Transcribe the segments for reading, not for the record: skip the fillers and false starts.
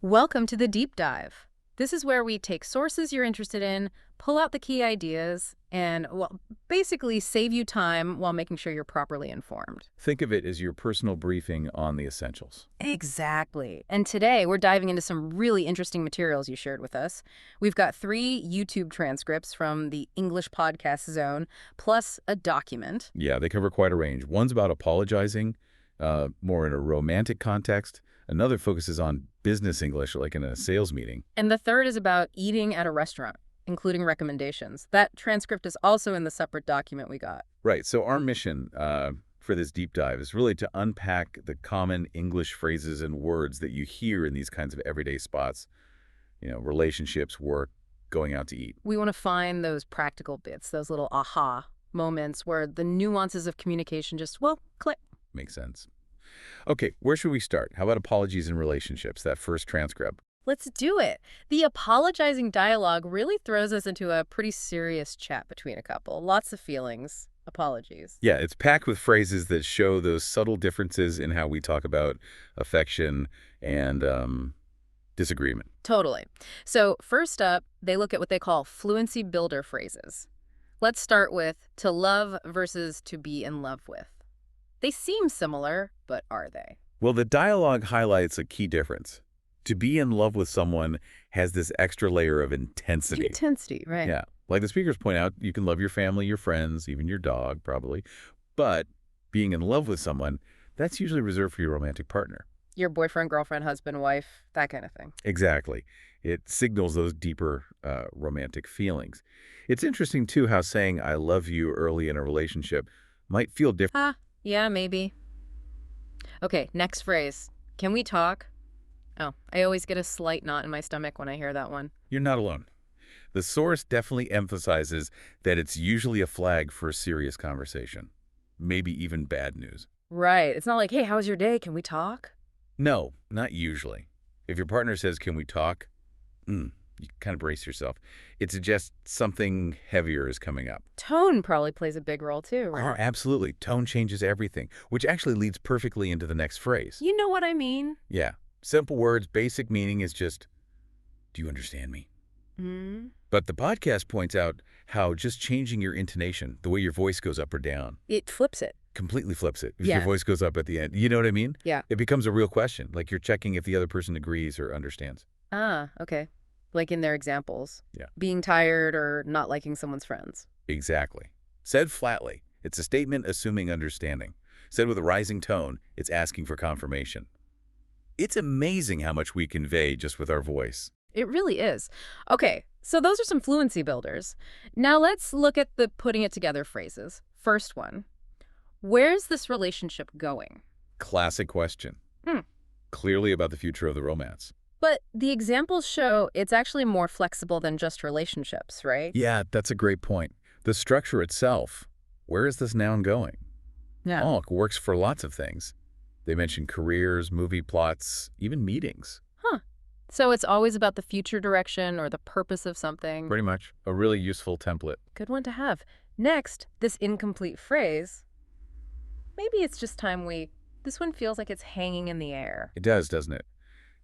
Welcome to the Deep Dive. This is where we take sources you're interested in, pull out the key ideas, and, well, basically save you time while making sure you're properly informed. Think of it as your personal briefing on the essentials. Exactly. And today we're diving into some really interesting materials you shared with us. We've got 3 YouTube transcripts from the English Podcast Zone, plus a document. Yeah, they cover quite a range. One's about apologizing, more in a romantic context. Another focuses on business English, like in a sales meeting. And the third is about eating at a restaurant, including recommendations. That transcript is also in the separate document we got. Right, so our mission for this deep dive is really to unpack the common English phrases and words that you hear in these kinds of everyday spots. Relationships, work, going out to eat. We want to find those practical bits, those little aha moments where the nuances of communication just, well, click. Makes sense. Okay, where should we start? How about apologies in relationships, that first transcript? Let's do it. The apologizing dialogue really throws us into a pretty serious chat between a couple. Lots of feelings. Apologies. Yeah, it's packed with phrases that show those subtle differences in how we talk about affection and disagreement. Totally. So first up, they look at what they call fluency builder phrases. Let's start with to love versus to be in love with. They seem similar, but are they? Well, the dialogue highlights a key difference. To be in love with someone has this extra layer of intensity. Intensity, right. Yeah. Like the speakers point out, you can love your family, your friends, even your dog, probably. But being in love with someone, that's usually reserved for your romantic partner. Your boyfriend, girlfriend, husband, wife, that kind of thing. Exactly. It signals those deeper romantic feelings. It's interesting, too, how saying I love you early in a relationship might feel different. Yeah, maybe. Okay, next phrase. Can we talk? Oh, I always get a slight knot in my stomach when I hear that one. You're not alone. The source definitely emphasizes that it's usually a flag for a serious conversation, maybe even bad news. Right. It's not like, hey, how was your day? Can we talk? No, not usually. If your partner says, can we talk? You kind of brace yourself. It suggests something heavier is coming up. Tone probably plays a big role too, Oh, right? absolutely. Tone changes everything, which actually leads perfectly into the next phrase. You know what I mean? Yeah. Simple words, basic meaning is just, do you understand me? Hmm. But the podcast points out how just changing your intonation, the way your voice goes up or down, It flips it. completely flips it. If Yeah. your voice goes up at the end, you know what I mean? Yeah. It becomes a real question, like you're checking if the other person agrees or understands. Ah, okay. Like in their examples. Yeah. Being tired or not liking someone's friends. Exactly. Said flatly, it's a statement assuming understanding. Said with a rising tone, it's asking for confirmation. It's amazing how much we convey just with our voice. It really is. Okay, so those are some fluency builders. Now let's look at the putting it together phrases. First one. Where's this relationship going? Classic question. Hmm. Clearly about the future of the romance. But the examples show it's actually more flexible than just relationships, right? Yeah, that's a great point. The structure itself, where is this noun going? Yeah. Oh, it works for lots of things. They mention careers, movie plots, even meetings. Huh. So it's always about the future direction or the purpose of something. Pretty much. A really useful template. Good one to have. Next, this incomplete phrase. Maybe it's just time this one feels like it's hanging in the air. It does, doesn't it?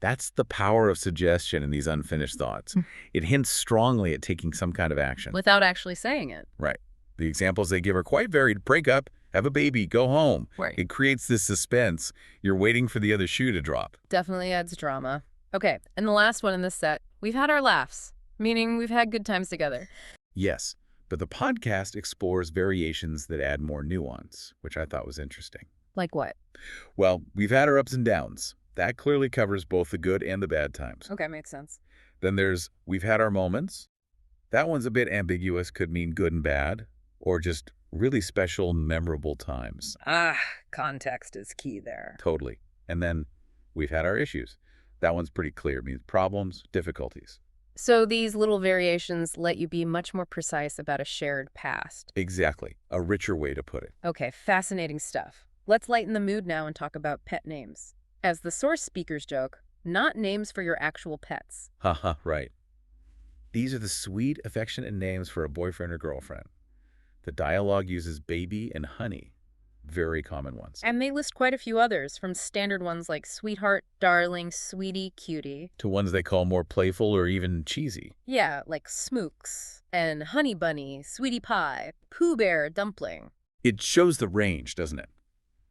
That's the power of suggestion in these unfinished thoughts. It hints strongly at taking some kind of action. Without actually saying it. Right. The examples they give are quite varied. Break up, have a baby, go home. Right. It creates this suspense. You're waiting for the other shoe to drop. Definitely adds drama. Okay, and the last one in this set. We've had our laughs, meaning we've had good times together. Yes, but the podcast explores variations that add more nuance, which I thought was interesting. Like what? Well, we've had our ups and downs. That clearly covers both the good and the bad times. Okay, makes sense. Then there's we've had our moments. That one's a bit ambiguous, could mean good and bad, or just really special, memorable times. Context is key there. Totally. And then we've had our issues. That one's pretty clear, means problems, difficulties. So these little variations let you be much more precise about a shared past. Exactly. A richer way to put it. Okay, fascinating stuff. Let's lighten the mood now and talk about pet names. As the source speakers joke, not names for your actual pets. Haha, right. These are the sweet, affectionate names for a boyfriend or girlfriend. The dialogue uses baby and honey. very common ones. And they list quite a few others, from standard ones like sweetheart, darling, sweetie, cutie. To ones they call more playful or even cheesy. Yeah, like smooks and honey bunny, sweetie pie, Pooh Bear, dumpling. It shows the range, doesn't it?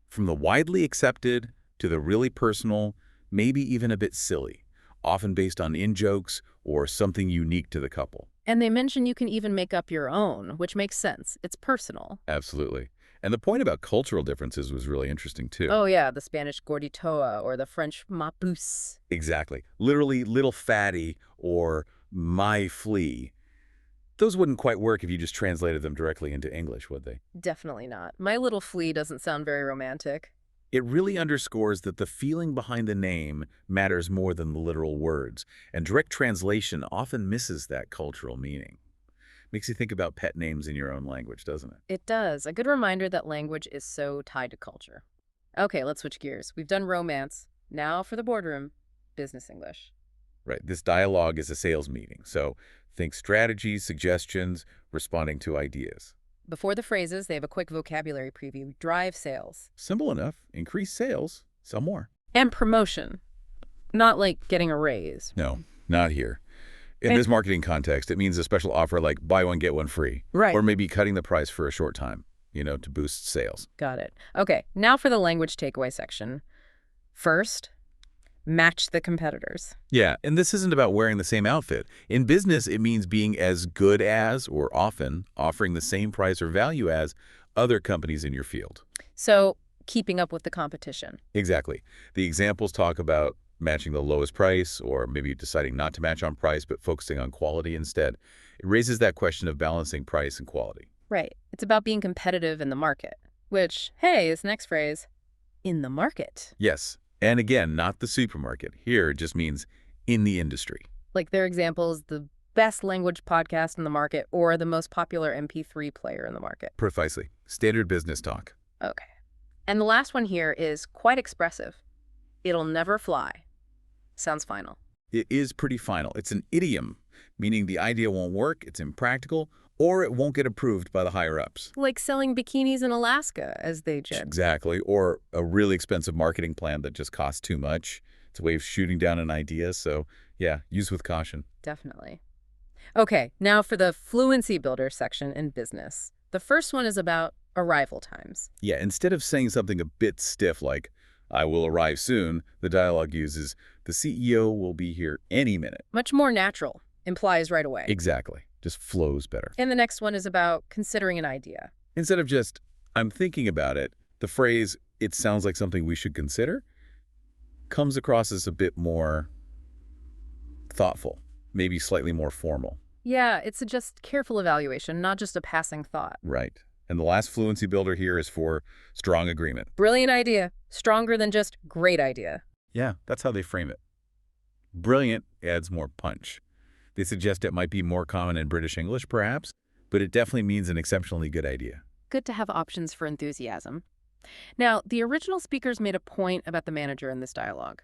From the widely accepted to the really personal, maybe even a bit silly, often based on in-jokes or something unique to the couple. And they mention you can even make up your own, which makes sense. It's personal. Absolutely. And the point about cultural differences was really interesting, too. Oh yeah, the Spanish gorditoa or the French mapus. Exactly. Literally, little fatty or my flea. Those wouldn't quite work if you just translated them directly into English, would they? Definitely not. My little flea doesn't sound very romantic. It really underscores that the feeling behind the name matters more than the literal words, and direct translation often misses that cultural meaning. Makes you think about pet names in your own language, doesn't it? It does. A good reminder that language is so tied to culture. Okay, let's switch gears. We've done romance. Now for the boardroom, business English. Right. This dialogue is a sales meeting, so think strategies, suggestions, responding to ideas. Before the phrases, they have a quick vocabulary preview. Drive sales. Simple enough. Increase sales. Sell more. And promotion. Not like getting a raise. No, not here. In this marketing context, it means a special offer like buy one, get one free. Right. Or maybe cutting the price for a short time, to boost sales. Got it. Okay, now for the language takeaway section. First, match the competitors. Yeah, and this isn't about wearing the same outfit. In business, it means being as good as, or often, offering the same price or value as other companies in your field. So, keeping up with the competition. Exactly. The examples talk about matching the lowest price, or maybe deciding not to match on price but focusing on quality instead. It raises that question of balancing price and quality. Right. It's about being competitive in the market, which, hey, this next phrase, in the market. Yes. And again, not the supermarket. Here, it just means in the industry. Like their examples, the best language podcast in the market or the most popular MP3 player in the market. Precisely. Standard business talk. Okay. And the last one here is quite expressive. It'll never fly. Sounds final. It is pretty final. It's an idiom, meaning the idea won't work, it's impractical, or it won't get approved by the higher-ups. Like selling bikinis in Alaska, as they did. Exactly. Or a really expensive marketing plan that just costs too much. It's a way of shooting down an idea. So, yeah, use with caution. Definitely. Okay, now for the fluency builder section in business. The first one is about arrival times. Yeah, instead of saying something a bit stiff like, I will arrive soon, the dialogue uses, the CEO will be here any minute. Much more natural. Implies right away. Exactly. Just flows better. And the next one is about considering an idea. Instead of just, I'm thinking about it, the phrase, it sounds like something we should consider, comes across as a bit more thoughtful, maybe slightly more formal. Yeah, it's a just careful evaluation, not just a passing thought. Right. And the last fluency builder here is for strong agreement. Brilliant idea. Stronger than just great idea. Yeah, that's how they frame it. Brilliant adds more punch. They suggest it might be more common in British English, perhaps, but it definitely means an exceptionally good idea. Good to have options for enthusiasm. Now, the original speakers made a point about the manager in this dialogue.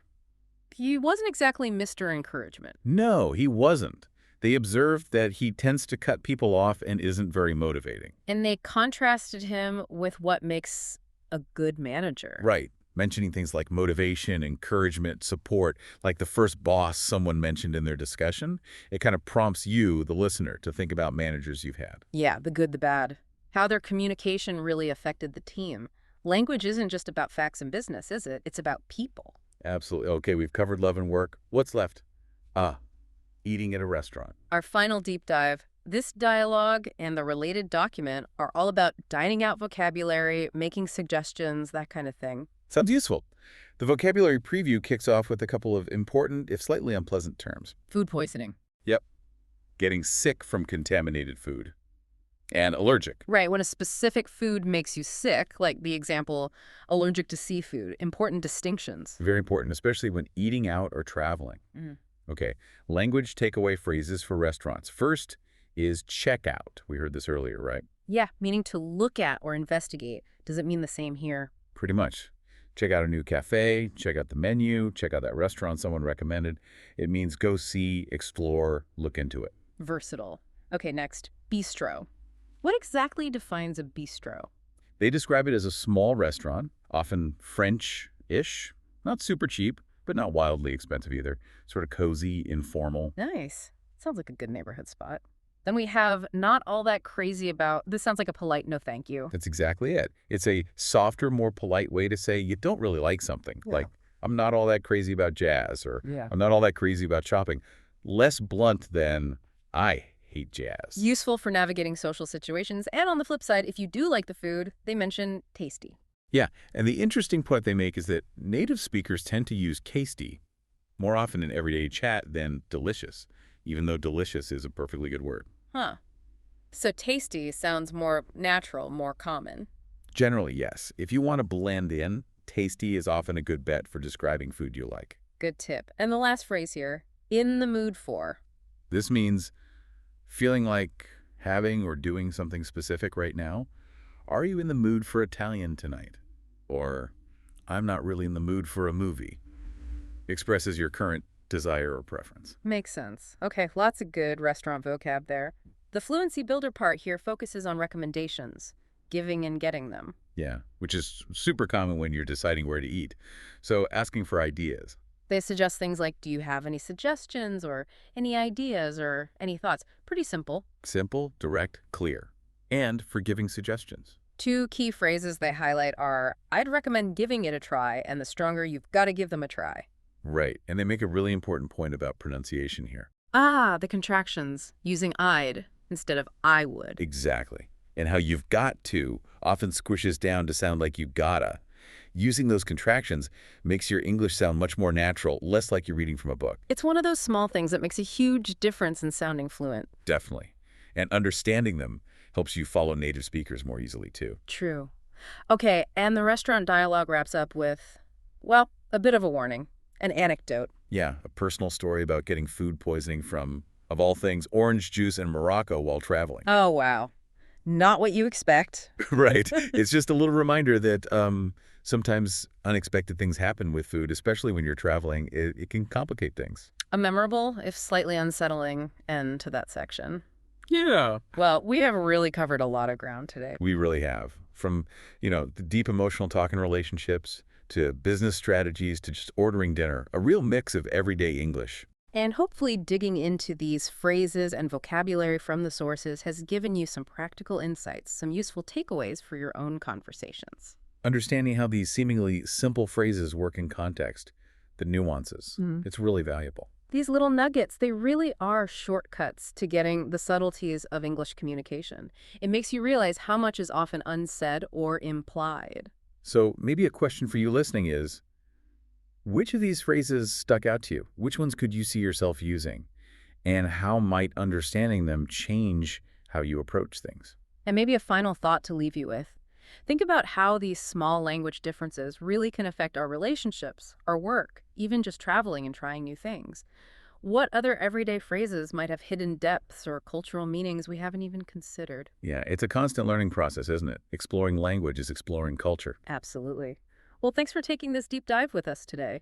He wasn't exactly Mr. Encouragement. No, he wasn't. They observed that he tends to cut people off and isn't very motivating. And they contrasted him with what makes a good manager. Right. Mentioning things like motivation, encouragement, support, like the first boss someone mentioned in their discussion. It kind of prompts you, the listener, to think about managers you've had. Yeah, the good, the bad. How their communication really affected the team. Language isn't just about facts and business, is it? It's about people. Absolutely. Okay, we've covered love and work. What's left? Eating at a restaurant. Our final deep dive. This dialogue and the related document are all about dining out vocabulary, making suggestions, that kind of thing. Sounds useful. The vocabulary preview kicks off with a couple of important, if slightly unpleasant terms. Food poisoning. Yep. Getting sick from contaminated food. And allergic. Right, when a specific food makes you sick, like the example, allergic to seafood. Important distinctions. Very important, especially when eating out or traveling. Okay, language takeaway phrases for restaurants. First is checkout. We heard this earlier, right? Yeah, meaning to look at or investigate. Does it mean the same here? Pretty much. Check out a new cafe, check out the menu, check out that restaurant someone recommended. It means go see, explore, look into it. Versatile. Okay, next, bistro. What exactly defines a bistro? They describe it as a small restaurant, often French-ish, not super cheap, but not wildly expensive either. Sort of cozy, informal. Nice. Sounds like a good neighborhood spot. Then we have not all that crazy about, this sounds like a polite no thank you. That's exactly it. It's a softer, more polite way to say you don't really like something. Yeah. Like, I'm not all that crazy about jazz, or Yeah. I'm not all that crazy about shopping. Less blunt than, I hate jazz. Useful for navigating social situations. And on the flip side, if you do like the food, they mention tasty. Yeah, and the interesting point they make is that native speakers tend to use tasty more often in everyday chat than delicious, even though delicious is a perfectly good word. Huh. So tasty sounds more natural, more common. Generally, yes. If you want to blend in, tasty is often a good bet for describing food you like. Good tip. And the last phrase here, in the mood for. This means feeling like having or doing something specific right now. Are you in the mood for Italian tonight? Or, I'm not really in the mood for a movie. Expresses your current desire or preference. Makes sense. Okay, lots of good restaurant vocab there. The fluency builder part here focuses on recommendations, giving and getting them. Yeah, which is super common when you're deciding where to eat. So asking for ideas. They suggest things like, do you have any suggestions or any ideas or any thoughts? Pretty simple. Simple, direct, clear. And for giving suggestions. Two key phrases they highlight are, I'd recommend giving it a try, and the stronger you've got to give them a try. Right, and they make a really important point about pronunciation here. Ah, the contractions, using I'd instead of I would. Exactly. And how you've got to often squishes down to sound like you gotta. Using those contractions makes your English sound much more natural, less like you're reading from a book. It's one of those small things that makes a huge difference in sounding fluent. Definitely. And understanding them helps you follow native speakers more easily, too. True. Okay, and the restaurant dialogue wraps up with, well, a bit of a warning, an anecdote. Yeah, a personal story about getting food poisoning from, of all things, orange juice in Morocco while traveling. Oh, wow. Not what you expect. Right. It's just a little reminder that sometimes unexpected things happen with food, especially when you're traveling. It can complicate things. A memorable, if slightly unsettling, end to that section. Yeah. Well, we have really covered a lot of ground today. We really have. From, the deep emotional talk in relationships to business strategies to just ordering dinner, a real mix of everyday English. And hopefully digging into these phrases and vocabulary from the sources has given you some practical insights, some useful takeaways for your own conversations. Understanding how these seemingly simple phrases work in context, the nuances, it's really valuable. These little nuggets, they really are shortcuts to getting the subtleties of English communication. It makes you realize how much is often unsaid or implied. So maybe a question for you listening is, which of these phrases stuck out to you? Which ones could you see yourself using? And how might understanding them change how you approach things? And maybe a final thought to leave you with. Think about how these small language differences really can affect our relationships, our work, even just traveling and trying new things. What other everyday phrases might have hidden depths or cultural meanings we haven't even considered? Yeah, it's a constant learning process, isn't it? Exploring language is exploring culture. Absolutely. Well, thanks for taking this deep dive with us today.